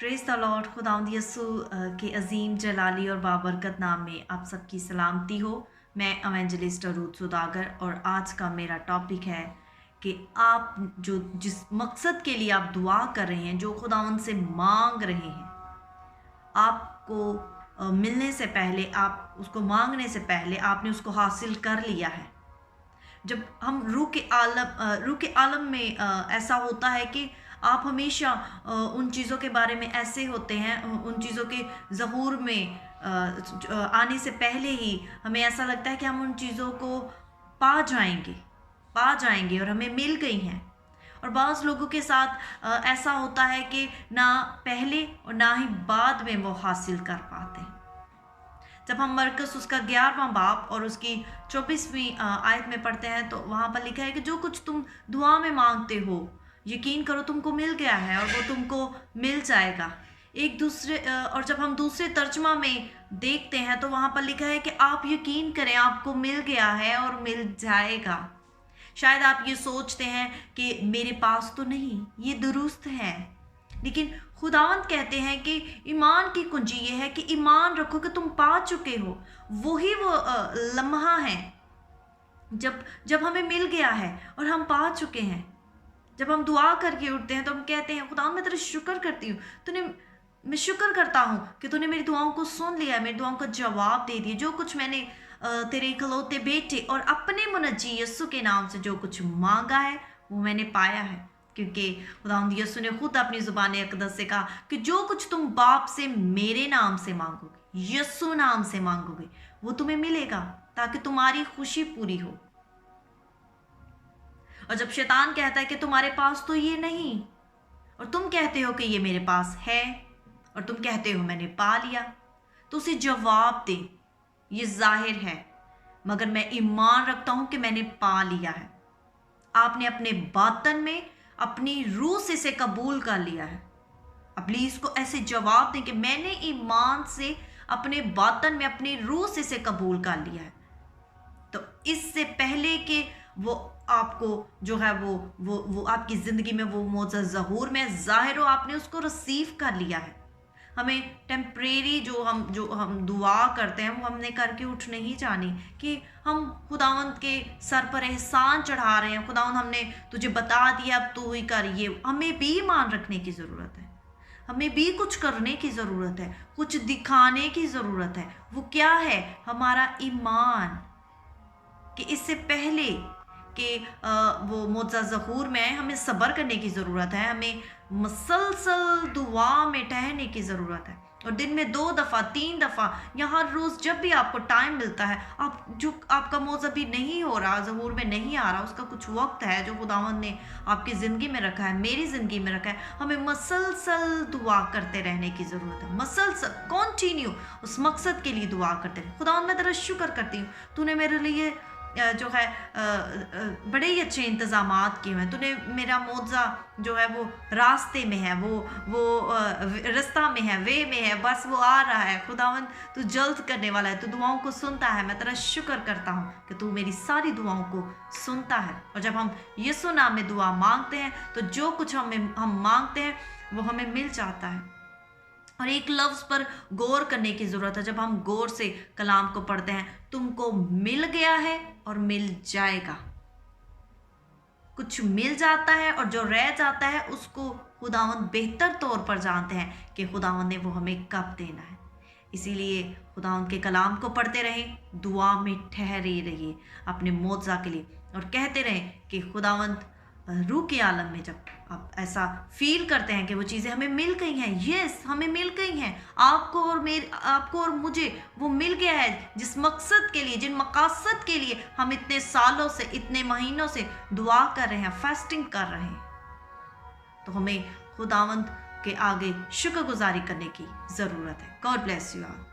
Praise the Lord. खुदावंद यीशु के अज़ीम जलाली और बाबरकत नाम में आप सबकी सलामती हो। मैं एवेंजलिस्ट रूथ सुदागर और आज का मेरा टॉपिक है कि आप जो जिस मकसद के लिए आप दुआ कर रहे हैं, जो खुदावंद से मांग रहे हैं, आपको मिलने से पहले, आप उसको मांगने से पहले आपने उसको हासिल कर लिया है। जब हम रूह के आलम में ऐसा होता है कि आप हमेशा उन चीज़ों के बारे में ऐसे होते हैं, उन चीज़ों के ज़हूर में आने से पहले ही हमें ऐसा लगता है कि हम उन चीज़ों को पा जाएंगे और हमें मिल गई हैं। और बाज़ लोगों के साथ ऐसा होता है कि ना पहले और ना ही बाद में वो हासिल कर पाते हैं। जब हम मरकस उसका 11वां बाब और उसकी 24वीं आयत में पढ़ते हैं तो वहाँ पर लिखा है कि जो कुछ तुम दुआ में मांगते हो, यकीन करो तुमको मिल गया है और वो तुमको मिल जाएगा। और जब हम दूसरे तर्जमा में देखते हैं तो वहाँ पर लिखा है कि आप यकीन करें, आपको मिल गया है और मिल जाएगा। शायद आप ये सोचते हैं कि मेरे पास तो नहीं, ये दुरुस्त है, लेकिन खुदावंद कहते हैं कि ईमान की कुंजी ये है कि ईमान रखो कि तुम पा चुके हो। वही वो लम्हा है जब हमें मिल गया है और हम पा चुके हैं। जब हम दुआ करके उठते हैं तो हम कहते हैं खुदावंद मैं तेरा शुक्र करती हूँ, मैं शुक्र करता हूँ कि तूने मेरी दुआओं को सुन लिया, मेरी दुआओं का जवाब दे दिया। जो कुछ मैंने तेरे इकलौते बेटे और अपने मुनज्जी यीशु के नाम से जो कुछ मांगा है वो मैंने पाया है, क्योंकि खुदावंद यीशु ने खुद अपनी ज़ुबान अक़दस से कहा कि जो कुछ तुम बाप से मेरे नाम से मांगोगे, यीशु नाम से मांगोगे, वो तुम्हें मिलेगा ताकि तुम्हारी खुशी पूरी हो। और जब शैतान कहता है कि तुम्हारे पास तो ये नहीं और तुम कहते हो कि ये मेरे पास है और तुम कहते हो मैंने पा लिया, तो उसे जवाब दे, ये जाहिर है मगर मैं ईमान रखता हूं कि मैंने पा लिया है। आपने अपने बातन में अपनी रूह से इसे कबूल कर लिया है। अब प्लीज को ऐसे जवाब दें कि मैंने ईमान से अपने बातन में अपनी रूह से इसे कबूल कर लिया है। तो इससे पहले कि वो आपको जो है वो आपकी ज़िंदगी में वो मौजूद ज़हूर में ज़ाहिर हो, आपने उसको रिसीव कर लिया है। हमें टेम्परेरी जो हम दुआ करते हैं वो हमने करके उठ नहीं जानी कि हम खुदावंद के सर पर एहसान चढ़ा रहे हैं। खुदावंद हमने तुझे बता दिया, अब तू ही कर। ये हमें भी ईमान रखने की ज़रूरत है, हमें भी कुछ करने की ज़रूरत है, कुछ दिखाने की ज़रूरत है। वो क्या है? हमारा ईमान। कि इससे पहले कि वो मौजूदा ज़हूर में आए, हमें सब्र करने की ज़रूरत है, हमें मसलसल दुआ में ठहरने की ज़रूरत है। और दिन में 2 दफ़ा 3 दफ़ा या हर रोज़ जब भी आपको टाइम मिलता है, आपका मौज़ा भी नहीं हो रहा, ज़हूर में नहीं आ रहा, उसका कुछ वक्त है जो खुदावंद ने आपकी ज़िंदगी में रखा है, मेरी ज़िंदगी में रखा है। हमें मसलसल दुआ करते रहने की ज़रूरत है, मसलसल कंटिन्यू उस मकसद के लिए दुआ करते रहे। खुदावंद मैं तेरा शुक्र करती हूँ, तूने मेरे लिए जो है बड़े ही अच्छे इंतज़ामात किए हैं। तूने मेरा मौज़ा जो है वो रास्ते में है, वो रास्ता में है, वे में है, बस वो आ रहा है। खुदावंद तू जल्द करने वाला है, तू दुआओं को सुनता है। मैं तेरा शुक्र करता हूँ कि तू मेरी सारी दुआओं को सुनता है। और जब हम यीशु नाम में दुआ मांगते हैं तो जो कुछ हम मांगते हैं वो हमें मिल जाता है। और एक लफ्ज़ पर गौर करने की ज़रूरत है। जब हम गौर से कलाम को पढ़ते हैं, तुमको मिल गया है और मिल जाएगा। कुछ मिल जाता है और जो रह जाता है उसको खुदावंद बेहतर तौर पर जानते हैं कि खुदावंद ने वो हमें कब देना है। इसीलिए खुदावंद के कलाम को पढ़ते रहें, दुआ में ठहरे रहिए अपने मौज़ा के लिए और कहते रहें कि खुदावंद रूह के आलम में जब आप ऐसा फील करते हैं कि वो चीज़ें हमें मिल गई हैं, यस हमें मिल गई हैं, आपको और मुझे वो मिल गया है जिस मकसद के लिए, जिन मकासद के लिए हम इतने सालों से, इतने महीनों से दुआ कर रहे हैं, फास्टिंग कर रहे हैं। तो हमें खुदावंद के आगे शुक्रगुजारी करने की ज़रूरत है। God bless you all.